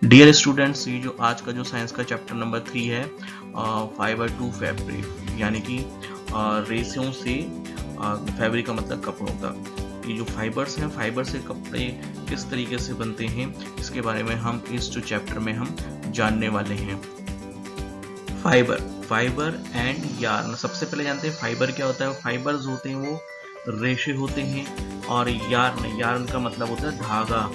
Dear students, ये जो आज का जो साइंस का चैप्टर नंबर 3 है, फाइबर टू फैब्रिक, यानी कि रेशों से फैब्रिक का मतलब कपड़ों का। ये जो फाइबर्स हैं, फाइबर से कपड़े किस तरीके से बनते हैं, इसके बारे में हम इस जो चैप्टर में हम जानने वाले हैं। Fibre and yarn. सबसे पहले जानते हैं फाइबर क्या होता है। फाइबर्स होते हैं वो रेशे होते हैं, और यार्न का मतलब होता है धागा।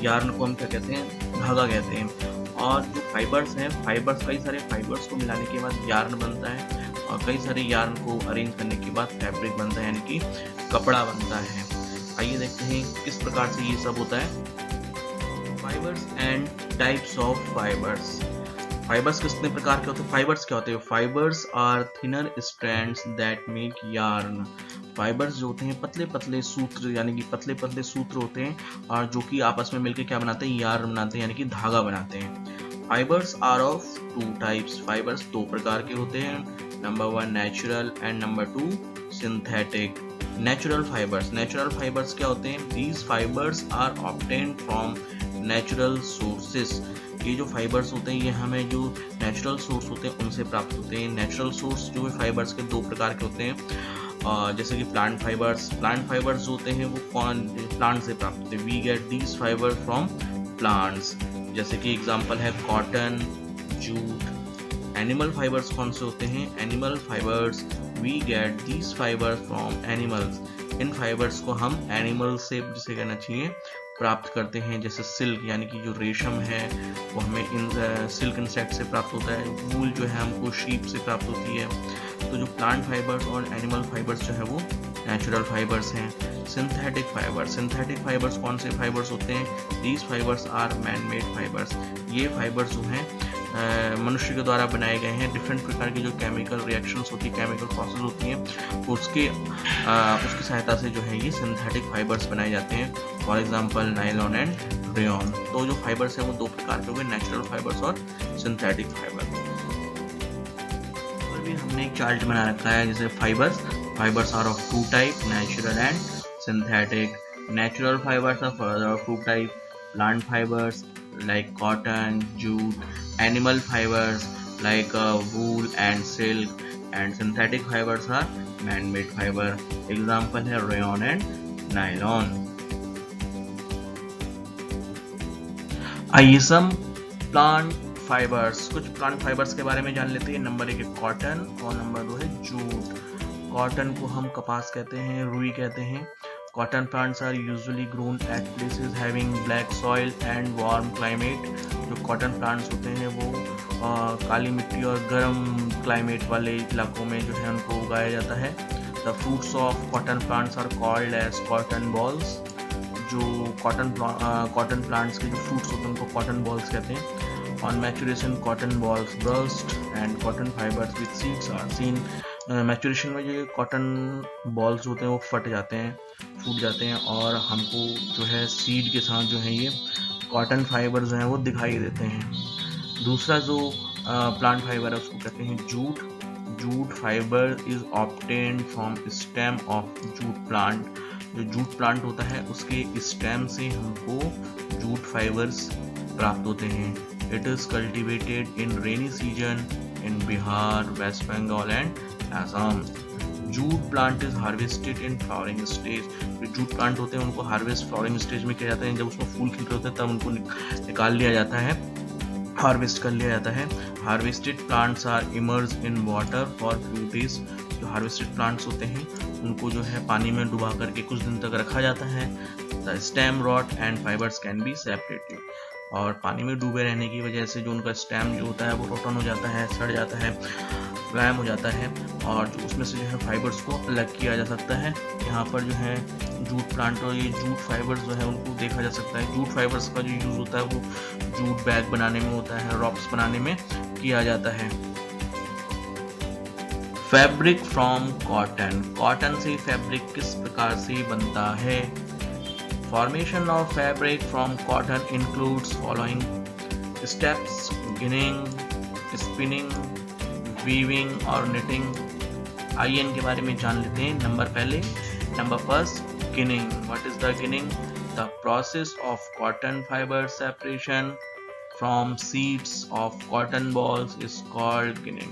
यार्न को हम क्या कहते हैं, धागा कहते हैं। और जो फाइबर्स हैं, कई सारे फाइबर्स को मिलाने के बाद यार्न बनता है, और कई सारे यार्न को अरेंज करने के बाद फैब्रिक बनता है, यानी कि कपड़ा बनता है। आइए देखते हैं किस प्रकार से ये सब होता है। Fibres and types of fibres. Fibres कितने प्रकार के होते हैं। फाइबर्स क्या होते हैं। Fibres are thinner strands that make yarn. Fibres जो होते हैं पतले पतले सूत्र, यानी कि पतले पतले सूत्र होते हैं, और जो कि आपस में मिलकर क्या बनाते हैं, यार्न बनाते हैं, यानी कि धागा बनाते हैं। Fibres are of two types. Fibres दो प्रकार के होते हैं। Number 1 natural and number 2 synthetic. Natural fibres क्या होते हैं। These fibres are obtained from natural sources. ये जो फाइबर्स होते हैं ये हमें जो नेचुरल सोर्स होते हैं उनसे प्राप्त होते हैं। नेचुरल सोर्स जो है फाइबर्स के दो प्रकार के होते हैं, जैसे कि प्लांट फाइबर्स जो होते हैं वो प्लांट से प्राप्त होते हैं। We get these fibre from plants, जैसे कि एग्जांपल है कॉटन, जूट। एनिमल फाइबर्स कौन से होते हैं। Animal fibres we get these fibres from animals. इन फाइबर्स को हम एनिमल से, जिसे कहना चाहिए, प्राप्त करते हैं। जैसे सिल्क, यानी कि जो रेशम है वो हमें इन सिल्क इंसेक्ट से प्राप्त होता है। वूल जो है हमको शीप से प्राप्त होती है। तो जो प्लांट फाइबर्स और एनिमल फाइबर्स जो है वो नेचुरल फाइबर्स हैं। सिंथेटिक फाइबर्स कौन से फाइबर्स होते हैं। These fibres are man made fibres. ये फाइबर्स जो हैं मनुष्य के द्वारा बनाए गए हैं। डिफरेंट प्रकार की जो केमिकल रिएक्शंस होती है, केमिकल प्रोसेस होती हैं, उसकी सहायता से जो है ये सिंथेटिक फाइबर्स बनाए जाते हैं। For example nylon and rayon. तो जो फाइबर्स हैं वो दो प्रकार के हो गए, नेचुरल फाइबर्स और सिंथेटिक फाइबर। और भी हमने एक चार्ट बना रखा है, जैसे fibres are of two type, natural and synthetic. Natural fibres are further of two type, plant fibres like cotton, jute, animal fibers like wool and silk, and synthetic fibers are man-made fiber. Example है rayon and nylon. आइए some plant fibers, कुछ plant fibers के बारे में जान लेते हैं। Number 1 है कॉटन और नंबर 2 है जूट। कॉटन को हम कपास कहते हैं, रुई कहते हैं। Cotton plants are usually grown at places having black soil and warm climate. जो cotton plants होते हैं वो काली मिट्टी और गर्म क्लाइमेट वाले इलाकों में जो है उनको उगाया जाता है। The fruits of cotton plants are called as cotton balls. जो cotton plants के जो fruits होते हैं उनको cotton balls कहते हैं। On maturation, cotton balls burst and cotton fibers with seeds are seen. Maturation में जो कॉटन बॉल्स होते हैं वो फट जाते हैं और हमको जो है सीड के साथ जो है ये कॉटन फाइबर्स हैं वो दिखाई देते हैं। दूसरा जो प्लांट फाइबर है उसको कहते हैं jute fibre is obtained from stem of jute plant. जो जूट प्लांट होता है उसके स्टेम से हमको जूट फाइबर्स प्राप्त होते हैं। It is cultivated in rainy season in Bihar, West Bengal and Assam. Jute plant is harvested in flowering stage. जो जूट प्लांट होते हैं उनको हार्वेस्ट फ्लावरिंग स्टेज में किया जाता है। जब उसमें फूल खिल रहे होते हैं तब उनको निकाल लिया जाता है, हार्वेस्ट कर लिया जाता है। Harvested plants are immerse in water for few days. जो हार्वेस्टेड प्लांट्स होते हैं उनको जो है पानी में डुबा करके कुछ दिन तक रखा जाता है। The stem rot and fibres can be separated. और पानी में डूबे रहने की वजह से जो उनका स्टेम जो होता है वो रोटन हो जाता है, सड़ जाता है, मुलायम हो जाता है, और जो उसमें से जो है फाइबर्स को अलग किया जा सकता है। यहाँ पर जो है जूट प्लांट और ये जूट फाइबर्स जो है उनको देखा जा सकता है। जूट फाइबर्स का जो यूज होता है वो जूट बैग बनाने में होता है, रॉप्स बनाने में किया जाता है। फैब्रिक फ्रॉम कॉटन से फैब्रिक किस प्रकार से बनता है। Formation of fabric from cotton includes following steps: ginning, spinning, weaving और knitting. आइए इनके बारे में जान लेते हैं। Number first ginning. What is the ginning? The process of cotton fiber separation. From seeds of cotton balls is called ginning.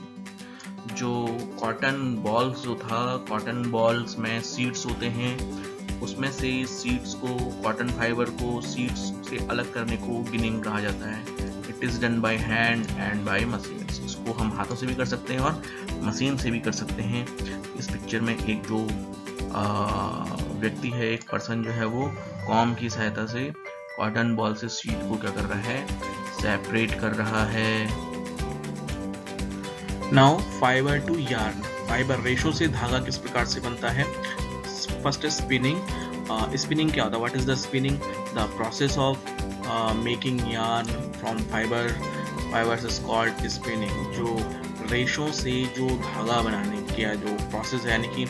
जो cotton balls जो था, कॉटन बॉल्स में सीड्स होते हैं, उसमें से सीड्स को, कॉटन फाइबर को सीड्स से अलग करने को गिनिंग कहा जाता है। It is done by hand and by machine. इसको हम हाथों से भी कर सकते हैं और मशीन से भी कर सकते हैं। इस पिक्चर में एक जो व्यक्ति है, एक पर्सन जो है, वो कॉम की सहायता से कॉटन बॉल से सीड को क्या कर रहा है, सेपरेट कर रहा है। Now fibre to yarn. Fibre रेशो से धागा किस प्रकार से बनता है? First spinning. स्पिनिंग क्या होता है? What is the spinning? The process of making yarn from fibres is called spinning. जो रेशों से जो धागा बनाने का जो प्रोसेस है, यानी कि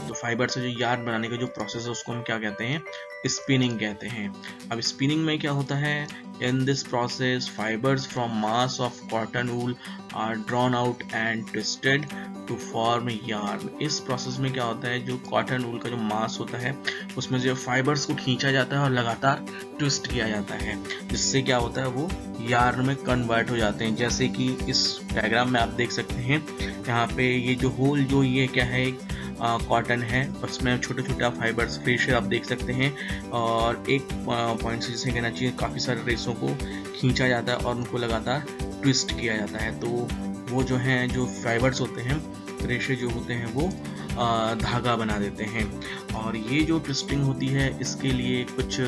तो फाइबर से जो यार्न बनाने का जो प्रोसेस है, उसको हम क्या कहते हैं? स्पिनिंग कहते हैं। अब स्पिनिंग में क्या होता है? In this process, fibers from mass of cotton wool are drawn out and twisted to form yarn. इस प्रोसेस में क्या होता है? जो कॉटन वूल का जो मास होता है, उसमें जो फाइबर्स को खींचा जाता है और लगातार ट्विस्ट किया जाता है, जिससे क्या होता है? वो यार्न में कन्वर्ट हो जाते हैं। जैसे कि इस डायग्राम में आप देख सकते हैं, यहाँ पे ये जो होल, जो ये क्या है, कॉटन है, उसमें छोटे छोटे फाइबर्स रेशे आप देख सकते हैं, और एक पॉइंट से जिसे कहना चाहिए काफ़ी सारे रेशों को खींचा जाता है और उनको लगातार ट्विस्ट किया जाता है। तो वो जो हैं, जो फाइबर्स होते हैं, रेशे जो होते हैं, वो धागा बना देते हैं। और ये जो ट्विस्टिंग होती है, इसके लिए कुछ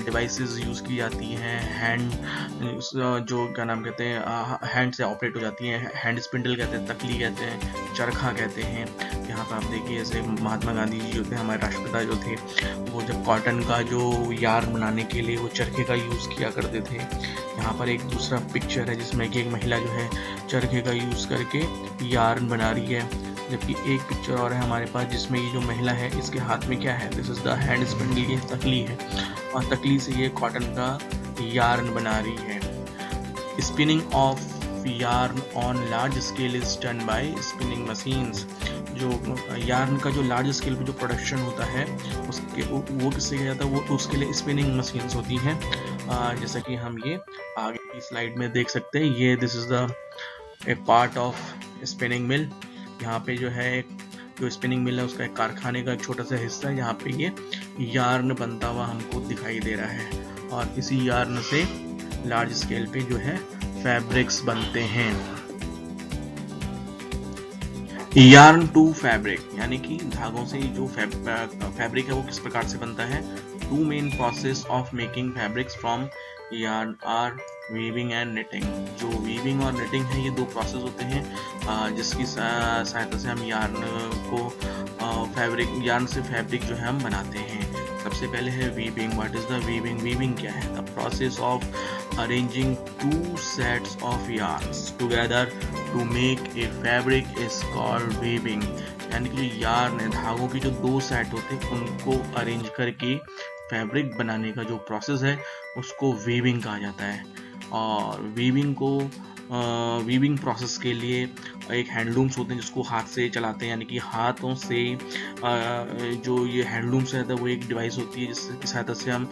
डिवाइसेस यूज़ की जाती हैं। हैंड, जो क्या नाम कहते हैं, हैंड से ऑपरेट हो जाती हैं। हैंड स्पिंडल कहते हैं, तकली कहते हैं, चरखा कहते हैं। यहाँ पर आप देखिए, जैसे महात्मा गांधी जी जो थे, हमारे राष्ट्रपिता जो थे, वो जब कॉटन का जो यार्न बनाने के लिए वो चरखे का यूज़ किया करते थे। यहाँ पर एक दूसरा पिक्चर है जिसमें कि एक महिला जो है चरखे का यूज़ करके यार्न बना रही है। जबकि एक पिक्चर और है हमारे पास जिसमें ये जो महिला है, इसके हाथ में क्या है? This is the hand spindle, ये तकली है, और तकली से ये कॉटन का यार्न बना रही है। Spinning of yarn on large scale is done by spinning machines. जो यार्न का जो लार्ज स्केल पे जो प्रोडक्शन होता है, उसके वो किससे किया जाता है? वो उसके लिए स्पिनिंग मशीन्स होती हैं। जैसा कि हम ये आगे की स्लाइड में देख सकते हैं, ये this is the A part of spinning mill. यहाँ पे जो है, जो स्पिनिंग मिल है, उसका एक कारखाने का एक छोटा सा हिस्सा है, जहाँ पे ये यार्न बनता हुआ हमको दिखाई दे रहा है। और इसी यार्न से लार्ज स्केल पे जो है फैब्रिक्स बनते हैं। यार्न टू फैब्रिक, यानी कि धागों से जो फैब्रिक है वो किस प्रकार से बनता है? Two main process of making fabrics from yarn are weaving and knitting. जो वीविंग और निटिंग है, ये दो प्रोसेस होते हैं जिसकी सहायता से हम यार्न से फैब्रिक जो है हम बनाते हैं। सबसे पहले है weaving. What is the weaving? Weaving क्या है? The process of arranging two sets of yarns together to make a fabric is called weaving. यानी कि जो यार्न है, धागों की जो दो सेट होते हैं, उनको अरेंज करके फैब्रिक बनाने का जो प्रोसेस है, उसको वीविंग कहा जाता है। और वीविंग प्रोसेस के लिए एक हैंडलूम्स होते हैं जिसको हाथ से चलाते हैं, यानी कि हाथों से जो ये हैंडलूम्स रहता है, वो एक डिवाइस होती है जिसकी सहायता से हम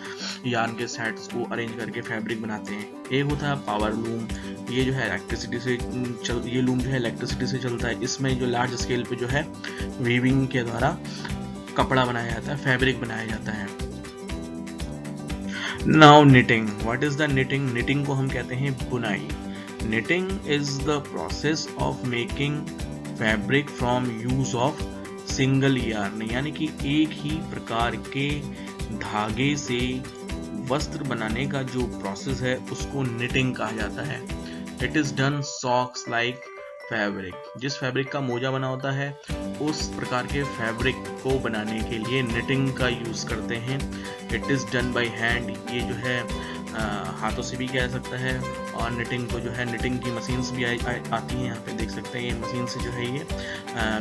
यार्न के सेट्स को अरेंज करके फैब्रिक बनाते हैं। एक होता है पावर लूम। ये जो है इलेक्ट्रिसिटी से ये लूम जो है इलेक्ट्रिसिटी से चलता है। इसमें जो लार्ज स्केल पे जो है वीविंग के द्वारा कपड़ा बनाया जाता है, फैब्रिक बनाया जाता है। Now knitting. What is the knitting? Knitting को हम कहते हैं बुनाई। Knitting is the process of making fabric from use of single yarn, यानी कि एक ही प्रकार के धागे से वस्त्र बनाने का जो प्रोसेस है, उसको निटिंग कहा जाता है। It is done socks like fabric। जिस फैब्रिक का मोजा बना होता है, उस प्रकार के फैब्रिक को बनाने के लिए निटिंग का यूज करते हैं। It is done by hand। ये जो है हाथों से भी किया जा सकता है, और निटिंग को जो है, निटिंग की मशीन्स भी आती हैं। यहाँ पे देख सकते हैं, ये मशीन से जो है ये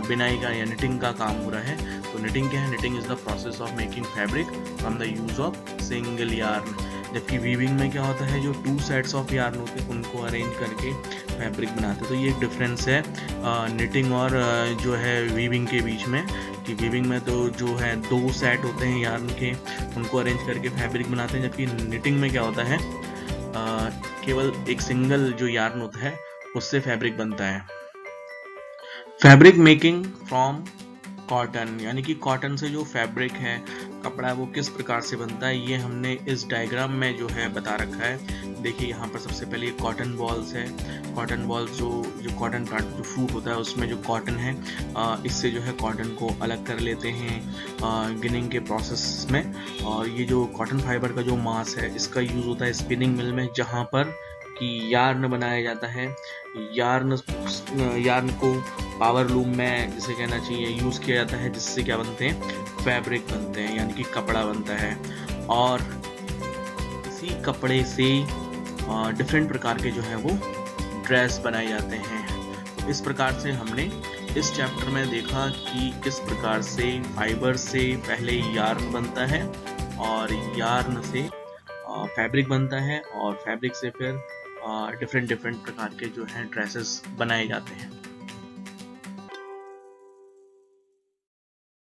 बिनाई का या निटिंग का काम हो रहा है। तो निटिंग क्या है? Knitting is the process of making fabric from the use of single yarn. जबकि वीविंग में क्या होता है? जो टू सेट्स ऑफ यार्न होते हैं, उनको अरेंज करके फैब्रिक बनाते हैं। तो ये एक डिफरेंस है निटिंग और जो है वीविंग के बीच में, कि वीविंग में तो जो है दो सेट होते हैं यार्न के, उनको अरेंज करके फैब्रिक बनाते हैं। जबकि निटिंग में क्या होता है केवल एक सिंगल जो यार्न होता है उससे फैब्रिक बनता है। फैब्रिक मेकिंग फ्रॉम कॉटन, यानी कि कॉटन से जो फैब्रिक है, कपड़ा, वो किस प्रकार से बनता है, ये हमने इस डायग्राम में जो है बता रखा है। देखिए यहाँ पर सबसे पहले कॉटन बॉल्स है। कॉटन बॉल्स जो कॉटन प्लांट जो फ्रूट होता है उसमें जो कॉटन है, इससे जो है कॉटन को अलग कर लेते हैं गिनिंग के प्रोसेस में। और ये जो कॉटन फाइबर का जो मास है इसका यूज़ होता है स्पिनिंग मिल में, जहाँ पर कि यार्न बनाया जाता है। यार्न को पावर लूम में जिसे कहना चाहिए यूज़ किया जाता है, जिससे क्या बनते हैं, फैब्रिक बनते हैं, यानी कि कपड़ा बनता है। और इसी कपड़े से डिफरेंट प्रकार के जो है वो ड्रेस बनाए जाते हैं। तो इस प्रकार से हमने इस चैप्टर में देखा कि किस प्रकार से फाइबर से पहले यार्न बनता है और यार्न से फैब्रिक बनता है और फैब्रिक से फिर डिफरेंट प्रकार के जो है ड्रेसेस बनाए जाते हैं।